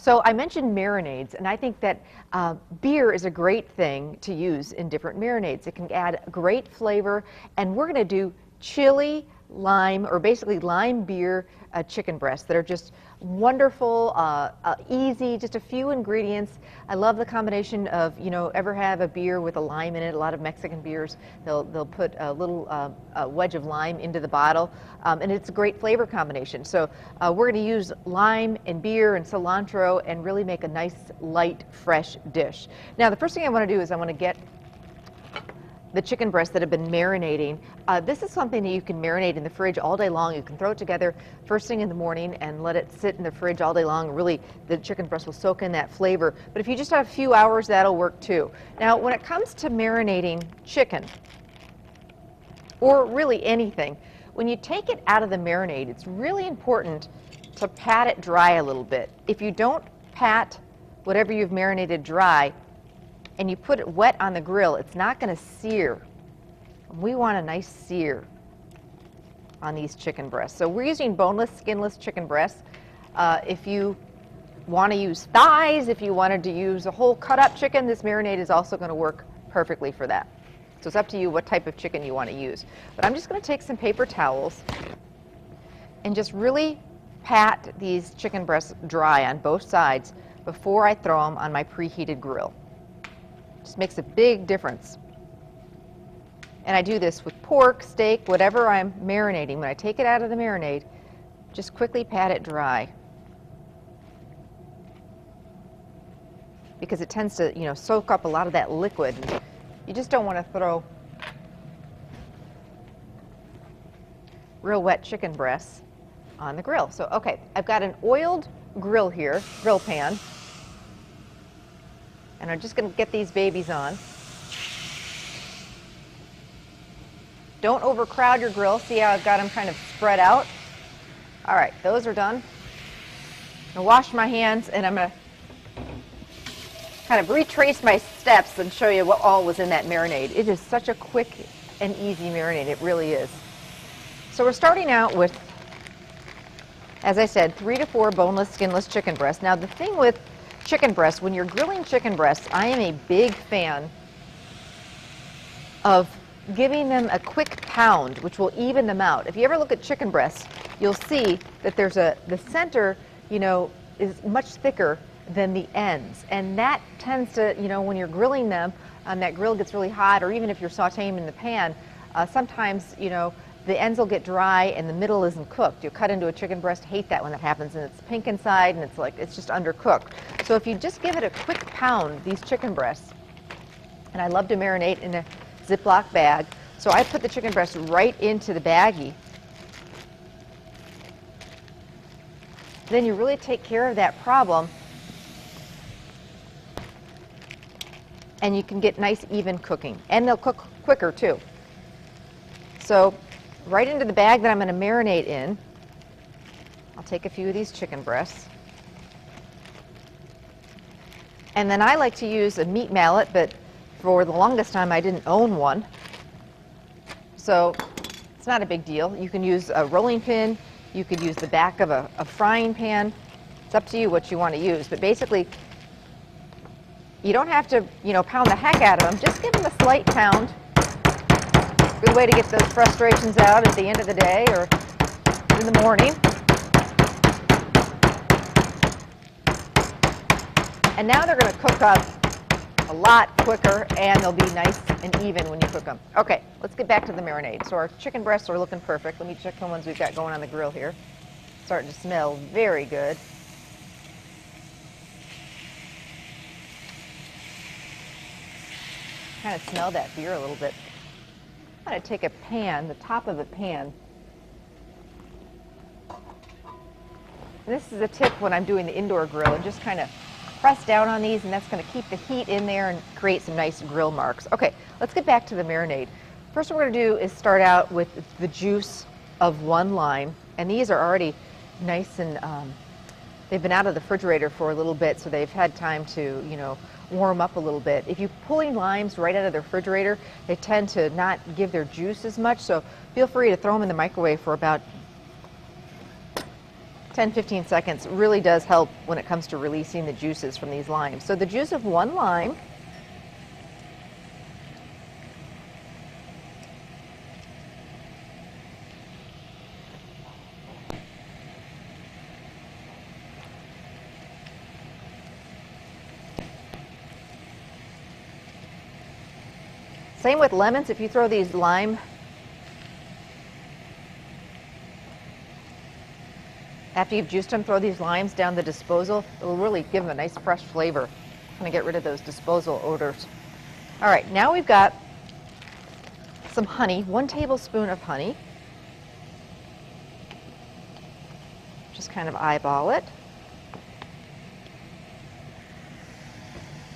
So I mentioned marinades, and I think that beer is a great thing to use in different marinades. It can add great flavor, and we're going to do chili, lime, or basically lime beer chicken breasts that are just wonderful, easy, just a few ingredients. I love the combination of, ever have a beer with a lime in it? A lot of Mexican beers, they'll put a little wedge of lime into the bottle, and it's a great flavor combination. So we're going to use lime and beer and cilantro and really make a nice, light, fresh dish. Now, the first thing I want to do is I want to get the chicken breasts that have been marinating. This is something that you can marinate in the fridge all day long. You can throw it together first thing in the morning and let it sit in the fridge all day long. Really, the chicken breast will soak in that flavor. But if you just have a few hours, that'll work too. Now, when it comes to marinating chicken, or really anything, when you take it out of the marinade, it's really important to pat it dry a little bit. If you don't pat whatever you've marinated dry, and you put it wet on the grill, it's not going to sear. We want a nice sear on these chicken breasts. So we're using boneless, skinless chicken breasts. If you want to use thighs, if you wanted to use a whole cut-up chicken, this marinade is also going to work perfectly for that. So it's up to you what type of chicken you want to use. But I'm just going to take some paper towels and just really pat these chicken breasts dry on both sides before I throw them on my preheated grill. Just makes a big difference. And I do this with pork, steak, whatever I'm marinating. When I take it out of the marinade, just quickly pat it dry. Because it tends to, soak up a lot of that liquid. You just don't want to throw real wet chicken breasts on the grill. So, okay, I've got an oiled grill here, grill pan. And I'm just going to get these babies on. Don't overcrowd your grill. See how I've got them kind of spread out? All right, those are done. I'm going to wash my hands, and I'm going to kind of retrace my steps and show you what all was in that marinade. It is such a quick and easy marinade. It really is. So we're starting out with, as I said, 3 to 4 boneless, skinless chicken breasts. Now, the thing with chicken breasts, when you're grilling chicken breasts, I am a big fan of giving them a quick pound, which will even them out. If you ever look at chicken breasts, you'll see that there's the center, is much thicker than the ends. And that tends to, when you're grilling them, that grill gets really hot, or even if you're sauteing in the pan, sometimes, the ends will get dry and the middle isn't cooked. You cut into a chicken breast, hate that when that happens, and it's pink inside and it's just undercooked. So if you just give it a quick pound, these chicken breasts, and I love to marinate in a Ziploc bag, so I put the chicken breast right into the baggie. Then you really take care of that problem, and you can get nice even cooking, and they'll cook quicker too. So right into the bag that I'm going to marinate in, I'll take a few of these chicken breasts. And then I like to use a meat mallet, but for the longest time I didn't own one. So it's not a big deal. You can use a rolling pin, you could use the back of a frying pan. It's up to you what you want to use. But basically, you don't have to, pound the heck out of them. Just give them a slight pound. Good way to get those frustrations out at the end of the day or in the morning. And now they're going to cook up a lot quicker, and they'll be nice and even when you cook them. Okay, let's get back to the marinade. So our chicken breasts are looking perfect. Let me check the ones we've got going on the grill here. Starting to smell very good. Kind of smell that beer a little bit. I'm going to take a pan, the top of a pan. And this is a tip when I'm doing the indoor grill, and just kind of press down on these, and that's going to keep the heat in there and create some nice grill marks. Okay, let's get back to the marinade. First what we're going to do is start out with the juice of 1 lime, and these are already nice and they've been out of the refrigerator for a little bit, so they've had time to, warm up a little bit. If you're pulling limes right out of the refrigerator, they tend to not give their juice as much, so feel free to throw them in the microwave for about 10-15 seconds really does help when it comes to releasing the juices from these limes. So the juice of 1 lime, same with lemons. If you throw these lime after you've juiced them, throw these limes down the disposal. It will really give them a nice fresh flavor. Kind of get rid of those disposal odors. All right, now we've got some honey, 1 tablespoon of honey. Just kind of eyeball it.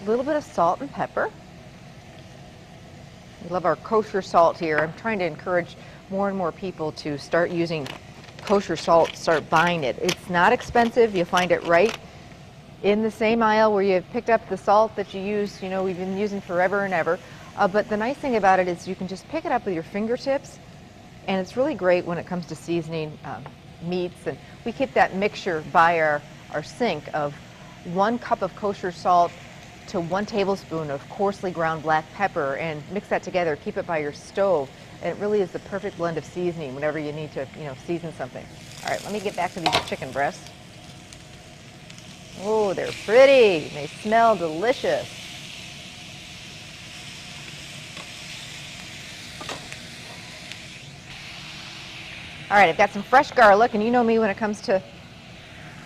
A little bit of salt and pepper. We love our kosher salt here. I'm trying to encourage more and more people to start using kosher salt, start buying it. It's not expensive. You'll find it right in the same aisle where you've picked up the salt that you use, you know, we've been using forever and ever. But the nice thing about it is you can just pick it up with your fingertips, and it's really great when it comes to seasoning meats. And we keep that mixture by our sink of 1 cup of kosher salt to 1 tablespoon of coarsely ground black pepper, and mix that together. Keep it by your stove. And it really is the perfect blend of seasoning whenever you need to, you know, season something. All right, let me get back to these chicken breasts. Oh, they're pretty. They smell delicious. All right, I've got some fresh garlic, and you know me when it comes to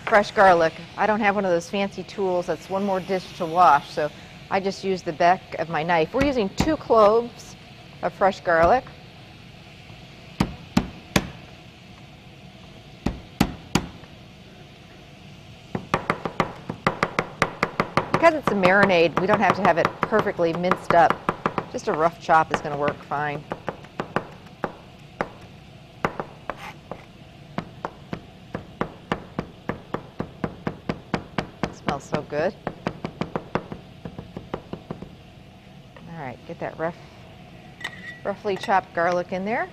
fresh garlic. I don't have one of those fancy tools. That's one more dish to wash, so I just use the back of my knife. We're using 2 cloves of fresh garlic. Because it's a marinade, we don't have to have it perfectly minced up. Just a rough chop is going to work fine. It smells so good. All right, get that roughly chopped garlic in there.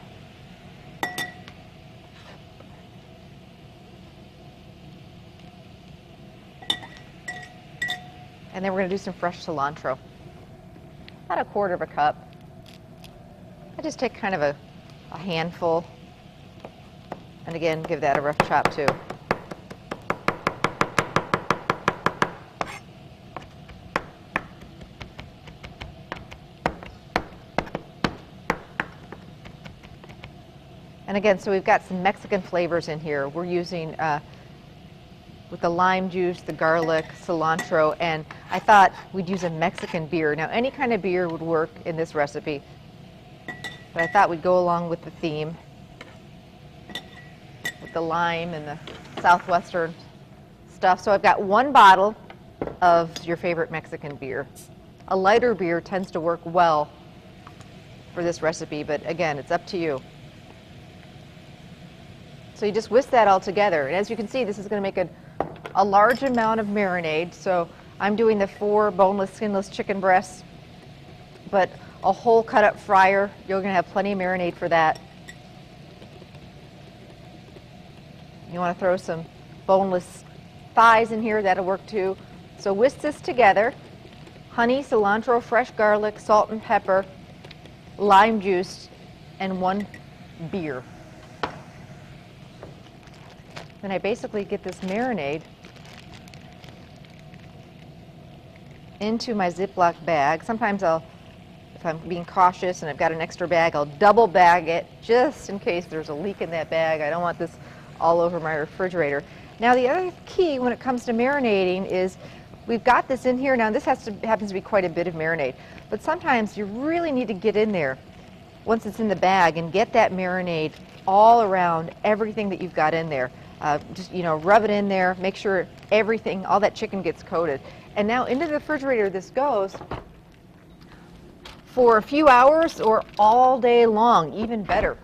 And then we're going to do some fresh cilantro. About 1/4 cup. I just take kind of a handful. And again, give that a rough chop too. And again, so we've got some Mexican flavors in here. We're using with the lime juice, the garlic, cilantro, and I thought we'd use a Mexican beer. Now, any kind of beer would work in this recipe, but I thought we'd go along with the theme, with the lime and the southwestern stuff. So I've got 1 bottle of your favorite Mexican beer. A lighter beer tends to work well for this recipe, but again, it's up to you. So you just whisk that all together, and as you can see, this is going to make a large amount of marinade. So I'm doing the 4 boneless, skinless chicken breasts, but a whole cut up fryer. You're going to have plenty of marinade for that. You want to throw some boneless thighs in here, that'll work too. So whisk this together. Honey, cilantro, fresh garlic, salt and pepper, lime juice, and 1 beer. Then I basically get this marinade into my Ziploc bag. Sometimes if I'm being cautious and I've got an extra bag, I'll double bag it just in case there's a leak in that bag. I don't want this all over my refrigerator. Now the other key when it comes to marinating is we've got this in here. Now this happens to be quite a bit of marinade, but sometimes you really need to get in there once it's in the bag and get that marinade all around everything that you've got in there. Just, you know, rub it in there, make sure everything, all that chicken gets coated. And now into the refrigerator this goes for a few hours or all day long, even better.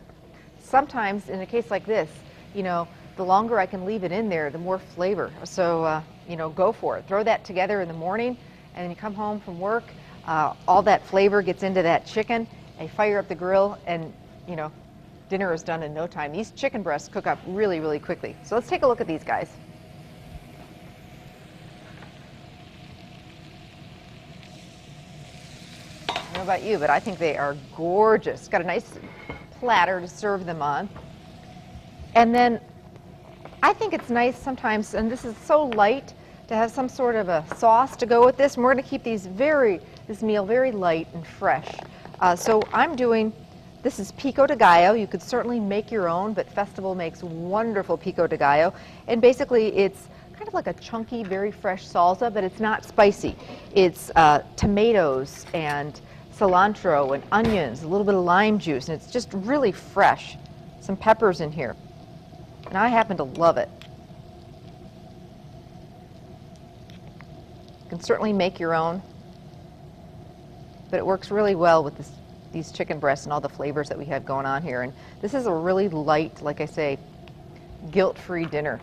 Sometimes in a case like this, you know, the longer I can leave it in there, the more flavor. So, you know, go for it. Throw that together in the morning, and then you come home from work, all that flavor gets into that chicken, and you fire up the grill, and, you know, dinner is done in no time. These chicken breasts cook up really, really quickly. So let's take a look at these guys. I don't know about you, but I think they are gorgeous. Got a nice platter to serve them on. And then I think it's nice sometimes, and this is so light, to have some sort of a sauce to go with this. And we're going to keep this meal very light and fresh. So I'm doing, this is pico de gallo. You could certainly make your own, but Festival makes wonderful pico de gallo. And basically it's kind of like a chunky, very fresh salsa, but it's not spicy. It's tomatoes and cilantro and onions, a little bit of lime juice, and it's just really fresh. Some peppers in here. And I happen to love it. You can certainly make your own, but it works really well with these chicken breasts and all the flavors that we have going on here. And this is a really light, like I say, guilt-free dinner.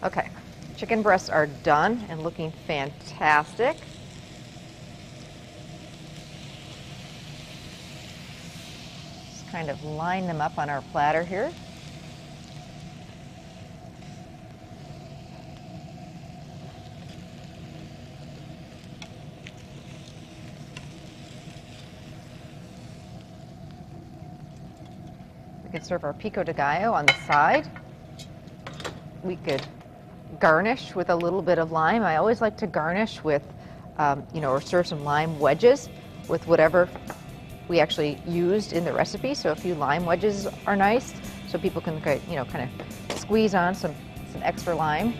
Okay, chicken breasts are done and looking fantastic. Just kind of line them up on our platter here. We could serve our pico de gallo on the side. We could garnish with a little bit of lime. I always like to garnish with, or serve some lime wedges with whatever we actually used in the recipe. So a few lime wedges are nice, so people can, kind of squeeze on some extra lime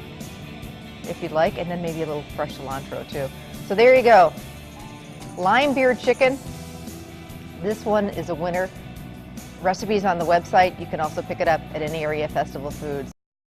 if you'd like, and then maybe a little fresh cilantro too. So there you go, lime beer chicken. This one is a winner. Recipes on the website. You can also pick it up at any area Festival Foods.